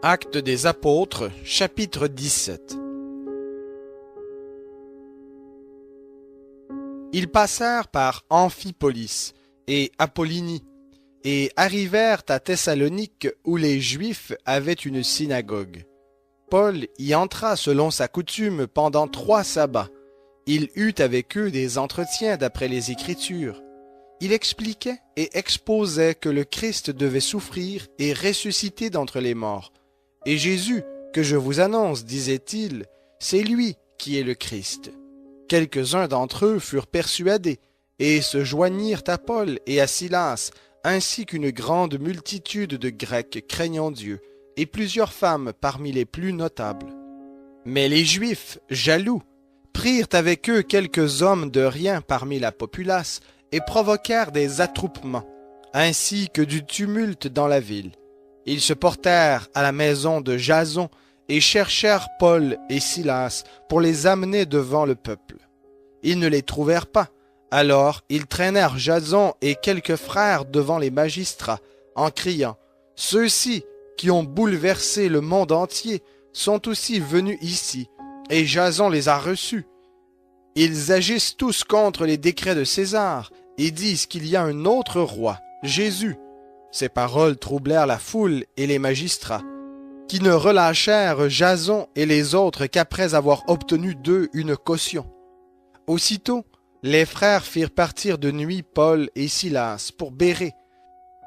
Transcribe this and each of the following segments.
Actes des Apôtres, chapitre 17. Ils passèrent par Amphipolis et Apollonie, et arrivèrent à Thessalonique où les Juifs avaient une synagogue. Paul y entra selon sa coutume pendant 3 sabbats. Il eut avec eux des entretiens d'après les Écritures. Il expliquait et exposait que le Christ devait souffrir et ressusciter d'entre les morts. Et Jésus, que je vous annonce, disait-il, c'est lui qui est le Christ. Quelques-uns d'entre eux furent persuadés et se joignirent à Paul et à Silas, ainsi qu'une grande multitude de Grecs craignant Dieu, et plusieurs femmes parmi les plus notables. Mais les Juifs, jaloux, prirent avec eux quelques hommes de rien parmi la populace et provoquèrent des attroupements, ainsi que du tumulte dans la ville. Ils se portèrent à la maison de Jason et cherchèrent Paul et Silas pour les amener devant le peuple. Ils ne les trouvèrent pas. Alors ils traînèrent Jason et quelques frères devant les magistrats, en criant « Ceux-ci qui ont bouleversé le monde entier sont aussi venus ici, et Jason les a reçus. Ils agissent tous contre les décrets de César et disent qu'il y a un autre roi, Jésus. » Ces paroles troublèrent la foule et les magistrats, qui ne relâchèrent Jason et les autres qu'après avoir obtenu d'eux une caution. Aussitôt, les frères firent partir de nuit Paul et Silas pour Bérée.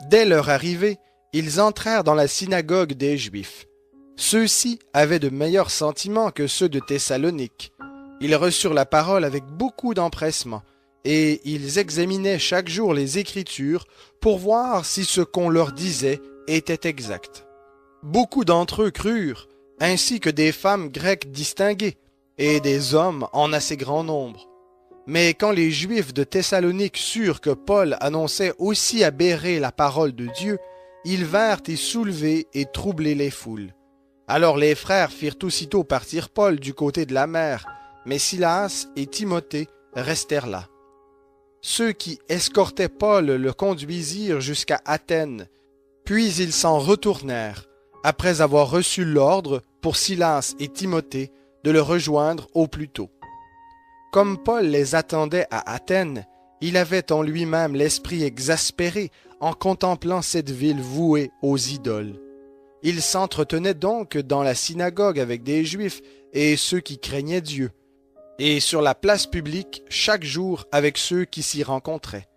Dès leur arrivée, ils entrèrent dans la synagogue des Juifs. Ceux-ci avaient de meilleurs sentiments que ceux de Thessalonique. Ils reçurent la parole avec beaucoup d'empressement, et ils examinaient chaque jour les Écritures pour voir si ce qu'on leur disait était exact. Beaucoup d'entre eux crurent, ainsi que des femmes grecques distinguées, et des hommes en assez grand nombre. Mais quand les Juifs de Thessalonique surent que Paul annonçait aussi à Bérée la parole de Dieu, ils vinrent y soulever et troubler les foules. Alors les frères firent aussitôt partir Paul du côté de la mer, mais Silas et Timothée restèrent là. Ceux qui escortaient Paul le conduisirent jusqu'à Athènes, puis ils s'en retournèrent, après avoir reçu l'ordre pour Silas et Timothée de le rejoindre au plus tôt. Comme Paul les attendait à Athènes, il avait en lui-même l'esprit exaspéré en contemplant cette ville vouée aux idoles. Il s'entretenait donc dans la synagogue avec des Juifs et ceux qui craignaient Dieu, et sur la place publique chaque jour avec ceux qui s'y rencontraient.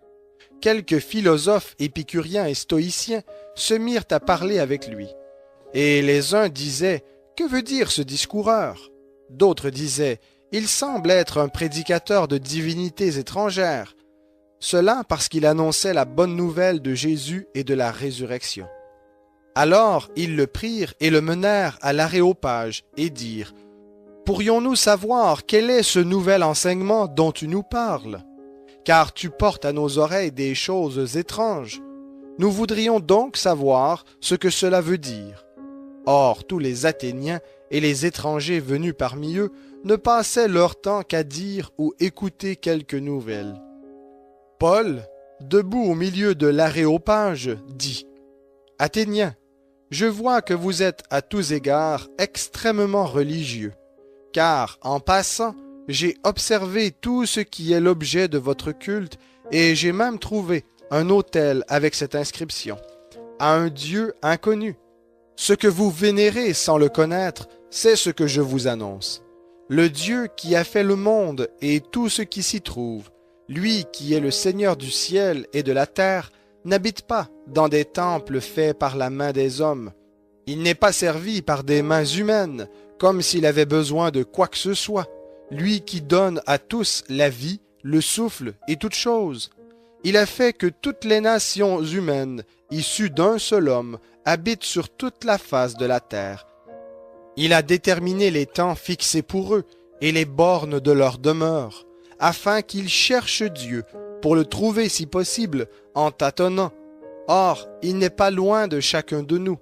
Quelques philosophes épicuriens et stoïciens se mirent à parler avec lui. Et les uns disaient « Que veut dire ce discoureur ?» D'autres disaient « Il semble être un prédicateur de divinités étrangères. » Cela parce qu'il annonçait la bonne nouvelle de Jésus et de la résurrection. Alors ils le prirent et le menèrent à l'Aréopage et dirent « Pourrions-nous savoir quel est ce nouvel enseignement dont tu nous parles? Car tu portes à nos oreilles des choses étranges. Nous voudrions donc savoir ce que cela veut dire. » Or tous les Athéniens et les étrangers venus parmi eux ne passaient leur temps qu'à dire ou écouter quelques nouvelles. Paul, debout au milieu de l'Aréopage, dit « Athéniens, je vois que vous êtes à tous égards extrêmement religieux, car en passant, j'ai observé tout ce qui est l'objet de votre culte et j'ai même trouvé un autel avec cette inscription « À un Dieu inconnu ». Ce que vous vénérez sans le connaître, c'est ce que je vous annonce. Le Dieu qui a fait le monde et tout ce qui s'y trouve, lui qui est le Seigneur du ciel et de la terre, n'habite pas dans des temples faits par la main des hommes. Il n'est pas servi par des mains humaines, comme s'il avait besoin de quoi que ce soit, lui qui donne à tous la vie, le souffle et toutes choses. Il a fait que toutes les nations humaines, issues d'un seul homme, habitent sur toute la face de la terre. Il a déterminé les temps fixés pour eux et les bornes de leur demeure, afin qu'ils cherchent Dieu, pour le trouver si possible en tâtonnant. Or, il n'est pas loin de chacun de nous,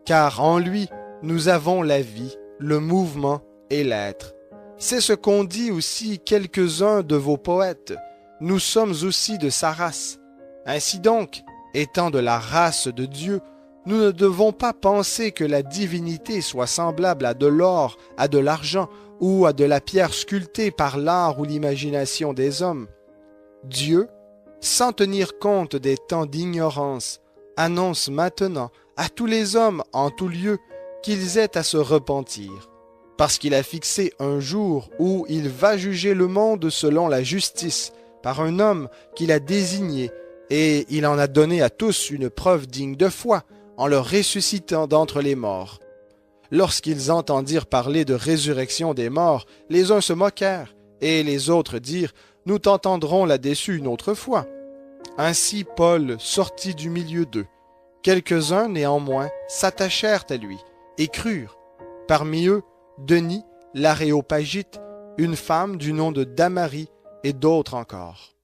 car en lui, nous avons la vie, le mouvement et l'être. C'est ce qu'ont dit aussi quelques-uns de vos poètes. Nous sommes aussi de sa race. Ainsi donc, étant de la race de Dieu, Nous ne devons pas penser que la divinité soit semblable à de l'or, à de l'argent ou à de la pierre sculptée par l'art ou l'imagination des hommes. Dieu, sans tenir compte des temps d'ignorance, annonce maintenant à tous les hommes en tout lieu qu'ils aient à se repentir, parce qu'il a fixé un jour où il va juger le monde selon la justice par un homme qu'il a désigné, et il en a donné à tous une preuve digne de foi en le ressuscitant d'entre les morts. Lorsqu'ils entendirent parler de résurrection des morts, les uns se moquèrent, et les autres dirent « Nous t'entendrons là-dessus une autre fois. » Ainsi Paul sortit du milieu d'eux. Quelques-uns, néanmoins, s'attachèrent à lui et crurent. Parmi eux, Denis, l'Aréopagite, une femme du nom de Damarie et d'autres encore.